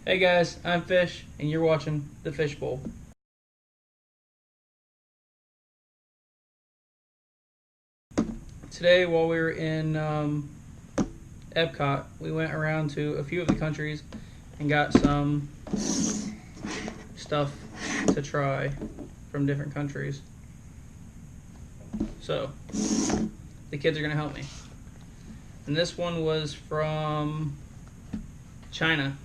Hey guys, I'm Fish, and you're watching the Fish Bowl. Today, while we were in Epcot, we went around to a few of the countries and got some stuff to try from different countries. So, the kids are going to help me. And this one was from China.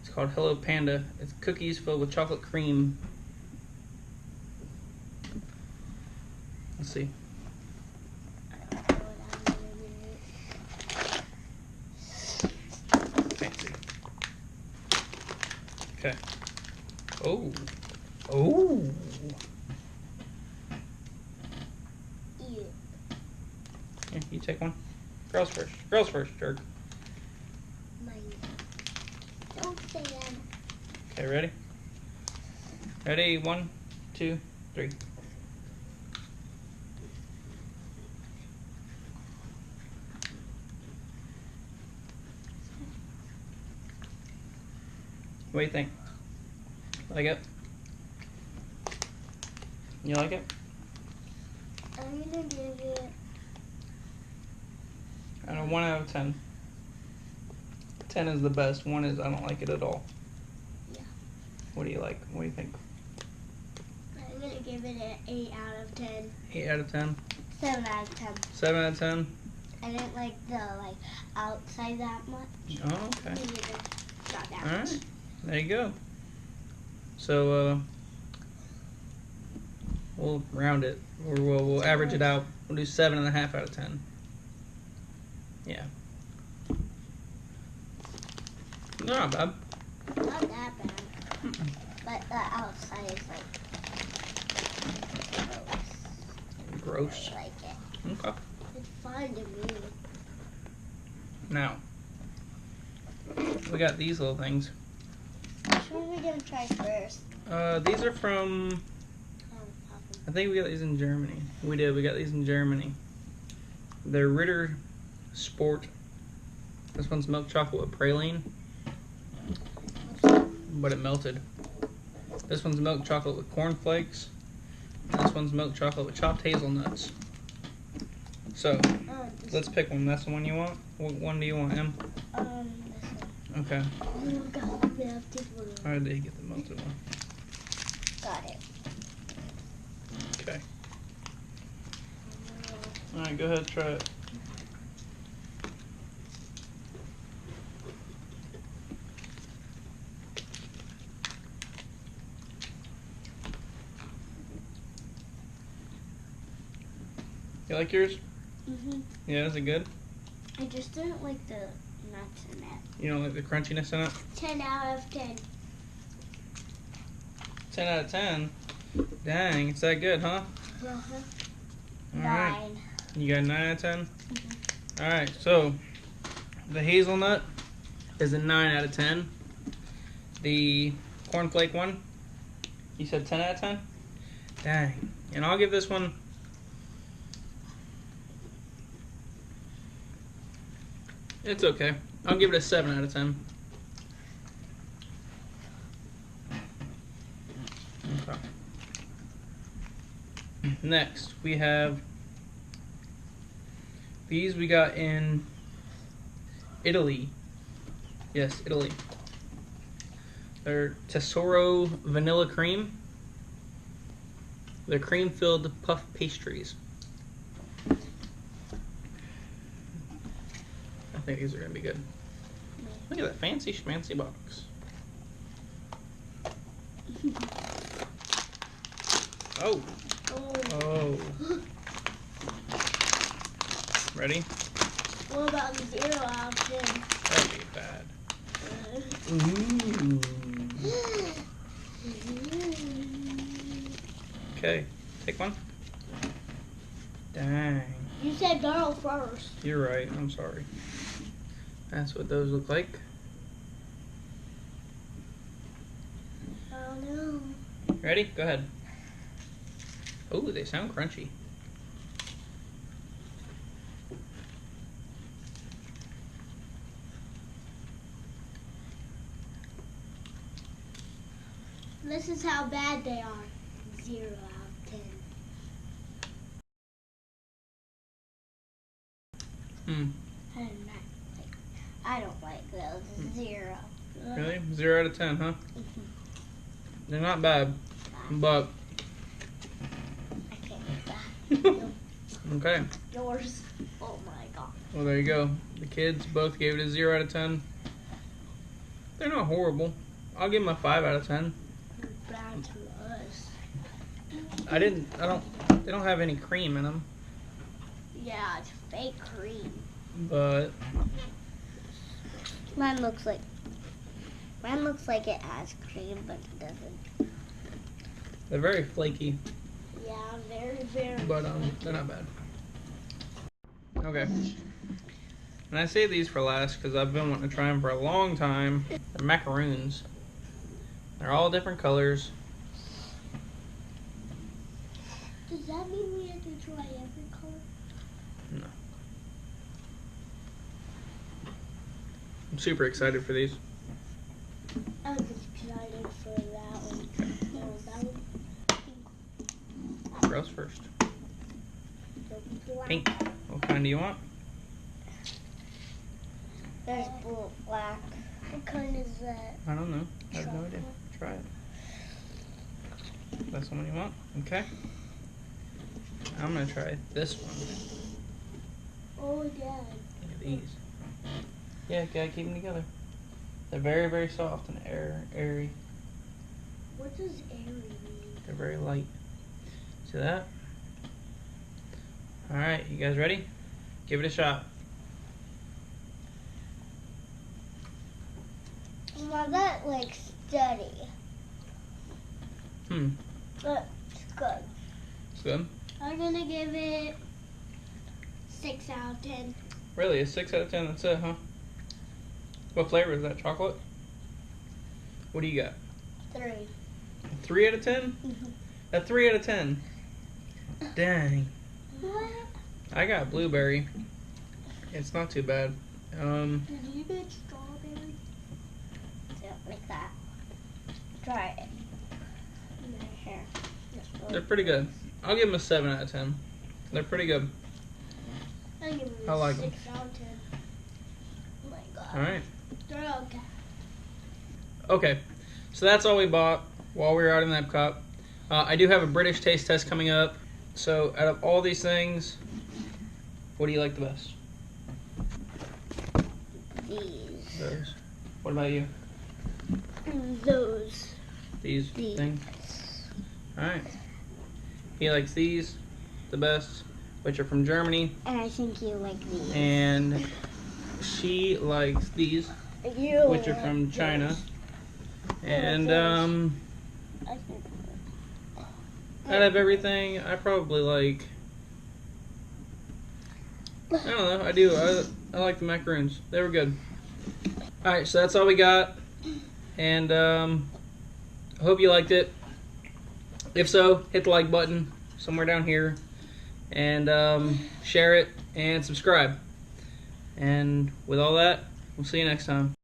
It's called Hello Panda. It's cookies filled with chocolate cream. Let's see. Fancy. Okay. Oh. Oh. Here, you take one. Girls first. Girls first, jerk. Mine. Don't say that. Okay, ready? Ready? 1, 2, 3. What do you think? Like it? You like it? I'm gonna give it. I don't know, 1 out of 10. 10 is the best. 1 is I don't like it at all. Yeah. What do you like? What do you think? I'm gonna give it an 8 out of 10. 8 out of 10? 7 out of 10. 7 out of 10? I didn't like the outside that much. Oh, okay. Maybe just not that much. Alright. There you go. So, we'll round it. Or we'll average it out. We'll do 7.5 out of 10. Yeah. Not bad. Not that bad. But the outside is like gross. Gross. I like it. Okay. It's fine to me. Now, we got these little things. Which one are we gonna try first? These are from, I think we got these in Germany. We did, we got these in Germany. They're Ritter Sport. This one's milk chocolate with praline, but it melted. This one's milk chocolate with cornflakes. And this one's milk chocolate with chopped hazelnuts. So, let's pick one. That's the one you want? What one do you want, Em? This one. Okay. Oh god, the melted one. Alright, there you get the melted one. Got it. Okay. Alright, go ahead, try it. You like yours? Yeah, is it good? I just didn't like the nuts in it. You don't like the crunchiness in it? 10 out of 10. 10 out of 10? Dang, it's that good, huh? Uh-huh. Alright. 9. You got 9 out of 10? Alright, so the hazelnut is a 9 out of 10. The cornflake one, you said 10 out of 10? Dang. And I'll give this one, it's okay. I'll give it a 7 out of 10. Okay. Next, we have these we got in Italy. Yes, Italy. They're Tesoro Vanilla Cream. They're cream-filled puff pastries. I think these are going to be good. Look at that fancy schmancy box. Oh. Oh. Ready? What about the 0 out of 10? That'd be bad. Ooh. Okay, take one. Dang. You said girl first. You're right, I'm sorry. That's what those look like. Oh no. Ready? Go ahead. Oh, they sound crunchy. This is how bad they are. 0 out of 10. I don't like those. 0. Really? 0 out of 10, huh? They're not bad, but I can't get that. okay. Yours. Oh my god. Well, there you go. The kids both gave it a 0 out of 10. They're not horrible. I'll give them a 5 out of 10. They're bad to us. They don't have any cream in them, Yeah, it's fake cream. but Mine looks like it has cream, but it doesn't. they're very flaky, Yeah, very. but they're not bad. Okay. And I save these for last because I've been wanting to try them for a long time. They're macaroons. They're all different colors. Does that mean we have to try every color? No. I'm super excited for these. I was excited for that one. No, that one. Girls first. The black. Pink. What kind do you want? There's black. What kind is that? I don't know. I have no idea. Try it. That's the one you want? Okay. I'm gonna try this one. Oh, Dad. Look at these. Yeah, gotta keep them together. They're very, very soft and airy. What does airy mean? They're very light. See that? Alright, you guys ready? Give it a shot. Well, that like steady. But it's good. It's good? I'm gonna give it 6 out of 10. Really? A 6 out of 10? That's it, huh? What flavor is that? Chocolate? What do you got? 3. A 3 out of 10? A 3 out of 10. Dang. What? I got blueberry. It's not too bad. Did you get strawberry? Yeah, like that. Try it. Here. They're pretty good. I'll give them a 7 out of 10. They're pretty good. I'll give them I like 6 out of 10. Oh my god. Alright. They're okay. Okay. So that's all we bought while we were out in Epcot. I do have a British taste test coming up. So out of all these things, what do you like the best? These. Those. What about you? Those. These things? Alright. He likes these the best, which are from Germany. And I think you like these. And she likes these, which are from China. And I think out of everything, I probably like, I don't know, I like the macaroons. They were good. Alright, so that's all we got. And I hope you liked it. If so, hit the like button somewhere down here. And share it and subscribe. And with all that, we'll see you next time.